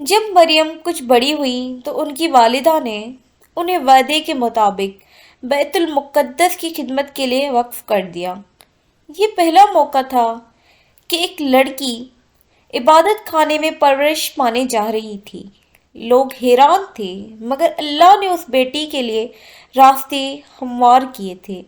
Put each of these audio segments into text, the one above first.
جب مریم کچھ بڑی ہوئی تو ان کی والدہ نے انہیں وعدے کے مطابق بیت المقدس کی خدمت کے لیے وقف کر دیا۔ یہ پہلا موقع تھا کہ ایک لڑکی عبادت خانے میں پرورش پانے جا رہی تھی۔ لوگ حیران تھے، مگر اللہ نے اس بیٹی کے لیے راستے ہموار کیے تھے۔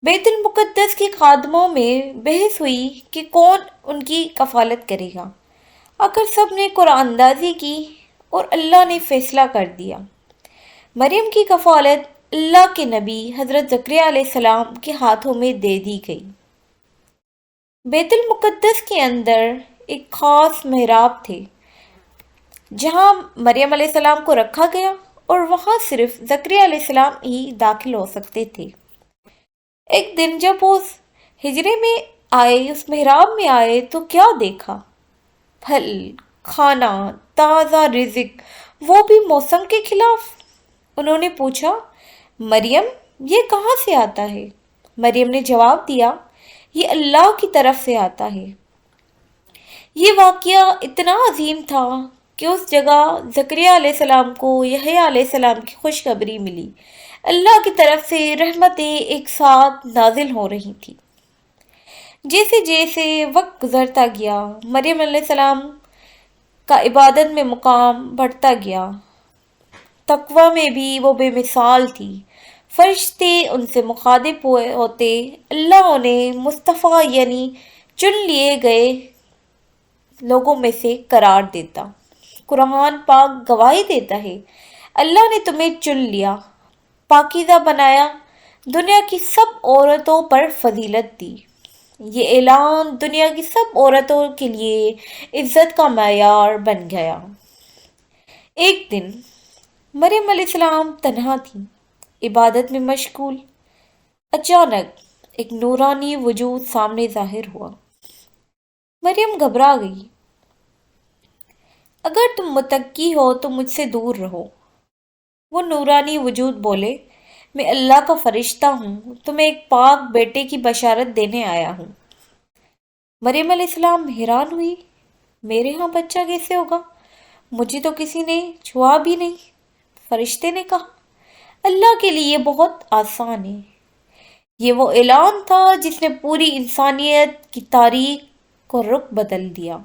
بیت المقدس کے خادموں میں بحث ہوئی کہ کون ان کی کفالت کرے گا۔ آخر سب نے قرآن اندازی کی اور اللہ نے فیصلہ کر دیا۔ مریم کی کفالت اللہ کے نبی حضرت زکریا علیہ السلام کے ہاتھوں میں دے دی گئی۔ بیت المقدس کے اندر ایک خاص محراب تھے جہاں مریم علیہ السلام کو رکھا گیا اور وہاں صرف زکریا علیہ السلام ہی داخل ہو سکتے تھے۔ ایک دن جب وہ اس ہجرے میں آئے، اس محراب میں آئے تو کیا دیکھا؟ پھل، کھانا، تازہ رزق، وہ بھی موسم کے خلاف۔ انہوں نے پوچھا، مریم یہ کہاں سے آتا ہے؟ مریم نے جواب دیا، یہ اللہ کی طرف سے آتا ہے۔ یہ واقعہ اتنا عظیم تھا کہ اس جگہ زکریا علیہ السلام کو یحییٰ علیہ السلام کی خوشخبری ملی۔ اللہ کی طرف سے رحمتیں ایک ساتھ نازل ہو رہی تھی۔ جیسے جیسے وقت گزرتا گیا، مریم علیہ السلام کا عبادت میں مقام بڑھتا گیا۔ تقوی میں بھی وہ بے مثال تھی۔ فرشتے ان سے مخاطب ہوتے، اللہ انہیں مصطفیٰ یعنی چن لیے گئے لوگوں میں سے قرار دیتا۔ قرآن پاک گواہی دیتا ہے، اللہ نے تمہیں چن لیا، پاکیزہ بنایا، دنیا کی سب عورتوں پر فضیلت دی۔ یہ اعلان دنیا کی سب عورتوں کے لیے عزت کا معیار بن گیا۔ ایک دن مریم علیہ السلام تنہا تھی، عبادت میں مشغول۔ اچانک ایک نورانی وجود سامنے ظاہر ہوا۔ مریم گھبرا گئی۔ اگر تم متقی ہو تو مجھ سے دور رہو۔ وہ نورانی وجود بولے، میں اللہ کا فرشتہ ہوں، تمہیں ایک پاک بیٹے کی بشارت دینے آیا ہوں۔ مریم علیہ السلام حیران ہوئی، میرے ہاں بچہ کیسے ہوگا؟ مجھے تو کسی نے چھوا بھی نہیں۔ فرشتے نے کہا، اللہ کے لیے بہت آسان ہے۔ یہ وہ اعلان تھا جس نے پوری انسانیت کی تاریخ کو رخ بدل دیا۔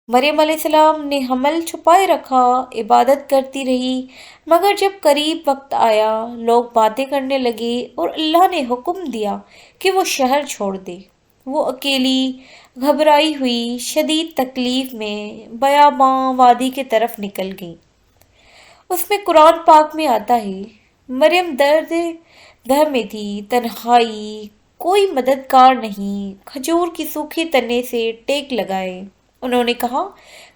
مریم علیہ السلام نے حمل چھپائے رکھا، عبادت کرتی رہی، مگر جب قریب وقت آیا، لوگ باتیں کرنے لگے اور اللہ نے حکم دیا کہ وہ شہر چھوڑ دے۔ وہ اکیلی، گھبرائی ہوئی، شدید تکلیف میں بیاباں وادی کی طرف نکل گئی۔ اس میں قرآن پاک میں آتا ہے، مریم درد دھر میں تھی، تنہائی، کوئی مددگار نہیں، کھجور کی سوکھی تنے سے ٹیک لگائے۔ انہوں نے کہا،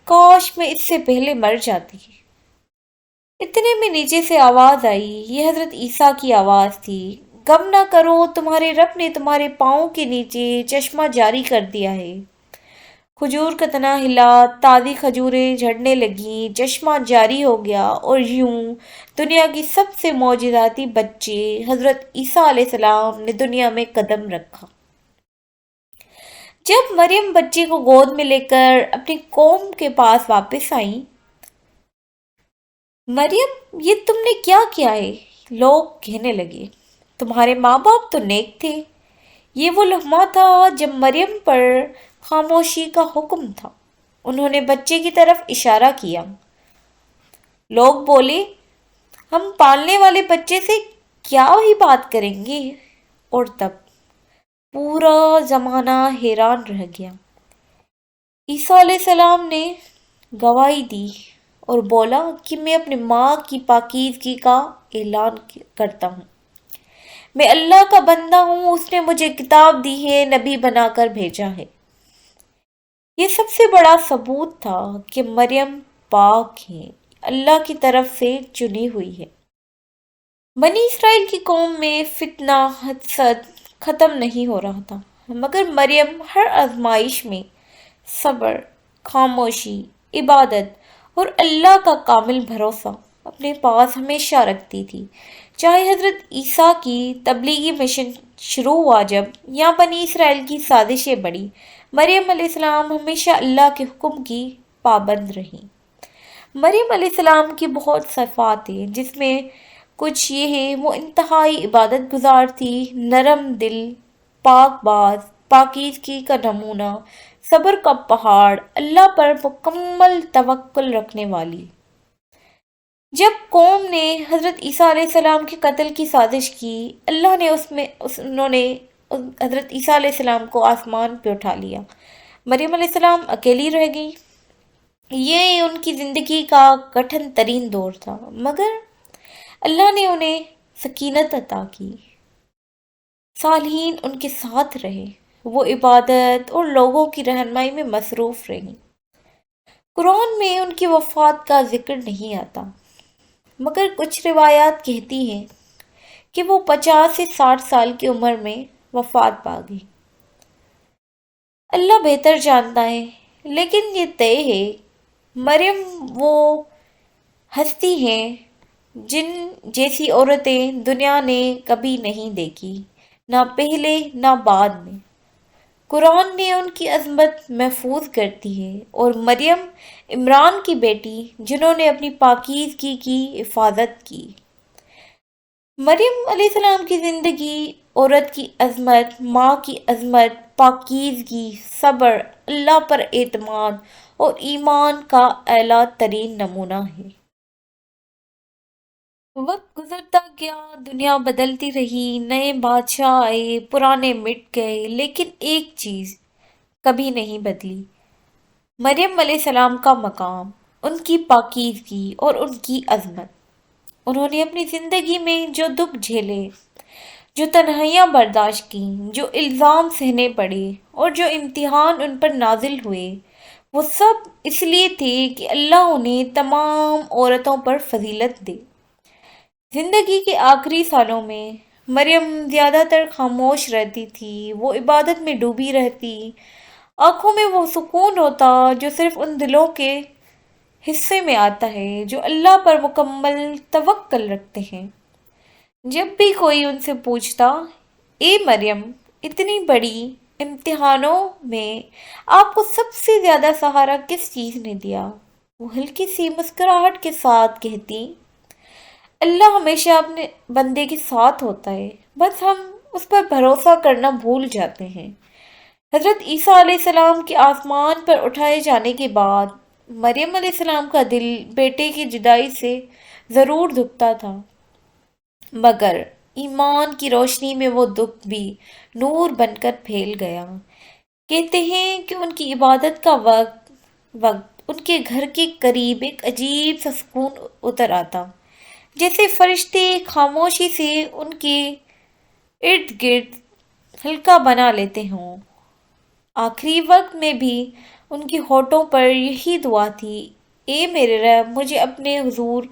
کاش میں اس سے پہلے مر جاتی۔ اتنے میں نیچے سے آواز آئی، یہ حضرت عیسیٰ کی آواز تھی، غم نہ کرو، تمہارے رب نے تمہارے پاؤں کے نیچے چشمہ جاری کر دیا ہے۔ کھجور کا تنا ہلا، تازی کھجوریں جھڑنے لگیں، چشمہ جاری ہو گیا، اور یوں دنیا کی سب سے معجزاتی بچے حضرت عیسیٰ علیہ السلام نے دنیا میں قدم رکھا۔ جب مریم بچے کو گود میں لے کر اپنی قوم کے پاس واپس آئیں، مریم یہ تم نے کیا کیا ہے؟ لوگ کہنے لگے، تمہارے ماں باپ تو نیک تھے۔ یہ وہ لمحہ تھا جب مریم پر خاموشی کا حکم تھا۔ انہوں نے بچے کی طرف اشارہ کیا۔ لوگ بولے، ہم پالنے والے بچے سے کیا ہی بات کریں گے؟ اور تب پورا زمانہ حیران رہ گیا۔ عیسیٰ علیہ السلام نے گواہی دی اور بولا کہ میں اپنی ماں کی پاکیزگی کا اعلان کرتا ہوں۔ میں اللہ کا بندہ ہوں، اس نے مجھے کتاب دی ہے، نبی بنا کر بھیجا ہے۔ یہ سب سے بڑا ثبوت تھا کہ مریم پاک ہے، اللہ کی طرف سے چنی ہوئی ہے۔ بنی اسرائیل کی قوم میں فتنہ، حسد ختم نہیں ہو رہا تھا، مگر مریم ہر آزمائش میں صبر، خاموشی، عبادت اور اللہ کا کامل بھروسہ اپنے پاس ہمیشہ رکھتی تھی، چاہے حضرت عیسیٰ کی تبلیغی مشن شروع ہوا جب یا بنی اسرائیل کی سازشیں بڑھی، مریم علیہ السلام ہمیشہ اللہ کے حکم کی پابند رہیں۔ مریم علیہ السلام کی بہت صفات ہیں، جس میں کچھ یہ ہے: وہ انتہائی عبادت گزار تھی، نرم دل، پاک باز، پاکیزگی کا نمونہ، صبر کا پہاڑ، اللہ پر مکمل توکل رکھنے والی۔ جب قوم نے حضرت عیسیٰ علیہ السلام کے قتل کی سازش کی، اللہ نے انہوں نے حضرت عیسیٰ علیہ السلام کو آسمان پہ اٹھا لیا۔ مریم علیہ السلام اکیلی رہ گئی۔ یہ ان کی زندگی کا کٹھن ترین دور تھا، مگر اللہ نے انہیں سکینت عطا کی۔ صالحین ان کے ساتھ رہے، وہ عبادت اور لوگوں کی رہنمائی میں مصروف رہیں۔ قرآن میں ان کی وفات کا ذکر نہیں آتا، مگر کچھ روایات کہتی ہیں کہ وہ 50 سے 60 سال کی عمر میں وفات پا گئی۔ اللہ بہتر جانتا ہے، لیکن یہ طے ہے مریم وہ ہستی ہیں جن جیسی عورتیں دنیا نے کبھی نہیں دیکھی، نہ پہلے نہ بعد میں۔ قرآن نے ان کی عظمت محفوظ کرتی ہے، اور مریم عمران کی بیٹی جنہوں نے اپنی پاکیزگی کی حفاظت کی۔ مریم علیہ السلام کی زندگی عورت کی عظمت، ماں کی عظمت، پاکیزگی، صبر، اللہ پر اعتماد اور ایمان کا اعلیٰ ترین نمونہ ہے۔ وقت گزرتا گیا، دنیا بدلتی رہی، نئے بادشاہ آئے، پرانے مٹ گئے، لیکن ایک چیز کبھی نہیں بدلی: مریم علیہ السلام کا مقام، ان کی پاکیزگی اور ان کی عظمت۔ انہوں نے اپنی زندگی میں جو دکھ جھیلے، جو تنہائیاں برداشت کیں، جو الزام سہنے پڑے اور جو امتحان ان پر نازل ہوئے، وہ سب اس لیے تھے کہ اللہ انہیں تمام عورتوں پر فضیلت دے۔ زندگی کے آخری سالوں میں مریم زیادہ تر خاموش رہتی تھی، وہ عبادت میں ڈوبی رہتی، آنکھوں میں وہ سکون ہوتا جو صرف ان دلوں کے حصے میں آتا ہے جو اللہ پر مکمل توکل رکھتے ہیں۔ جب بھی کوئی ان سے پوچھتا: اے مریم، اتنی بڑی امتحانوں میں آپ کو سب سے زیادہ سہارا کس چیز نے دیا؟ وہ ہلکی سی مسکراہٹ کے ساتھ کہتی: اللہ ہمیشہ اپنے بندے کے ساتھ ہوتا ہے، بس ہم اس پر بھروسہ کرنا بھول جاتے ہیں۔ حضرت عیسیٰ علیہ السلام کے آسمان پر اٹھائے جانے کے بعد مریم علیہ السلام کا دل بیٹے کی جدائی سے ضرور دکھتا تھا، مگر ایمان کی روشنی میں وہ دکھ بھی نور بن کر پھیل گیا۔ کہتے ہیں کہ ان کی عبادت کا وقت ان کے گھر کے قریب ایک عجیب سا سکون اتر آتا، جیسے فرشتے خاموشی سے ان کے ارد گرد حلقہ بنا لیتے ہوں۔ آخری وقت میں بھی ان کی ہونٹوں پر یہی دعا تھی: اے میرے رب، مجھے اپنے حضور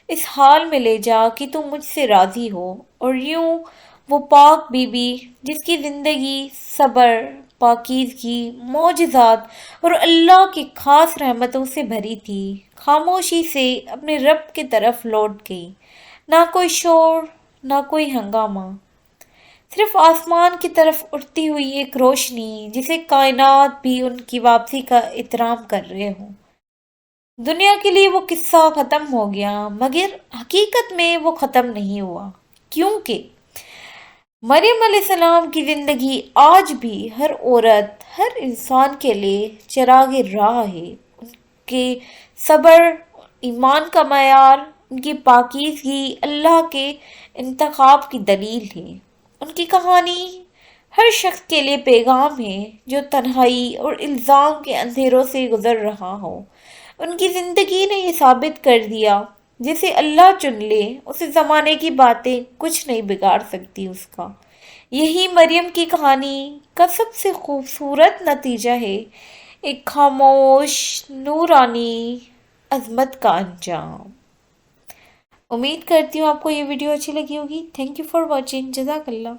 اس حال میں لے جا کہ تو مجھ سے راضی ہو۔ اور یوں وہ پاک بی بی جس کی زندگی صبر، پاکیزگی، معجزات اور اللہ کی خاص رحمتوں سے بھری تھی، خاموشی سے اپنے رب کی طرف لوٹ گئی۔ نہ کوئی شور، نہ کوئی ہنگامہ، صرف آسمان کی طرف اٹھتی ہوئی ایک روشنی جسے کائنات بھی ان کی واپسی کا احترام کر رہے ہوں۔ دنیا کے لیے وہ قصہ ختم ہو گیا، مگر حقیقت میں وہ ختم نہیں ہوا، کیونکہ مریم علیہ السلام کی زندگی آج بھی ہر عورت، ہر انسان کے لیے چراغ راہ ہے۔ ان کے صبر، ایمان کا معیار، ان کی پاکیزگی اللہ کے انتخاب کی دلیل ہے۔ ان کی کہانی ہر شخص کے لیے پیغام ہے جو تنہائی اور الزام کے اندھیروں سے گزر رہا ہو۔ ان کی زندگی نے یہ ثابت کر دیا: جسے اللہ چن لے، اسے زمانے کی باتیں کچھ نہیں بگاڑ سکتی اس کا۔ یہی مریم کی کہانی کا سب سے خوبصورت نتیجہ ہے، ایک خاموش، نورانی عظمت کا انجام۔ امید کرتی ہوں آپ کو یہ ویڈیو اچھی لگی ہوگی۔ Thank you for watching. جزاک اللہ۔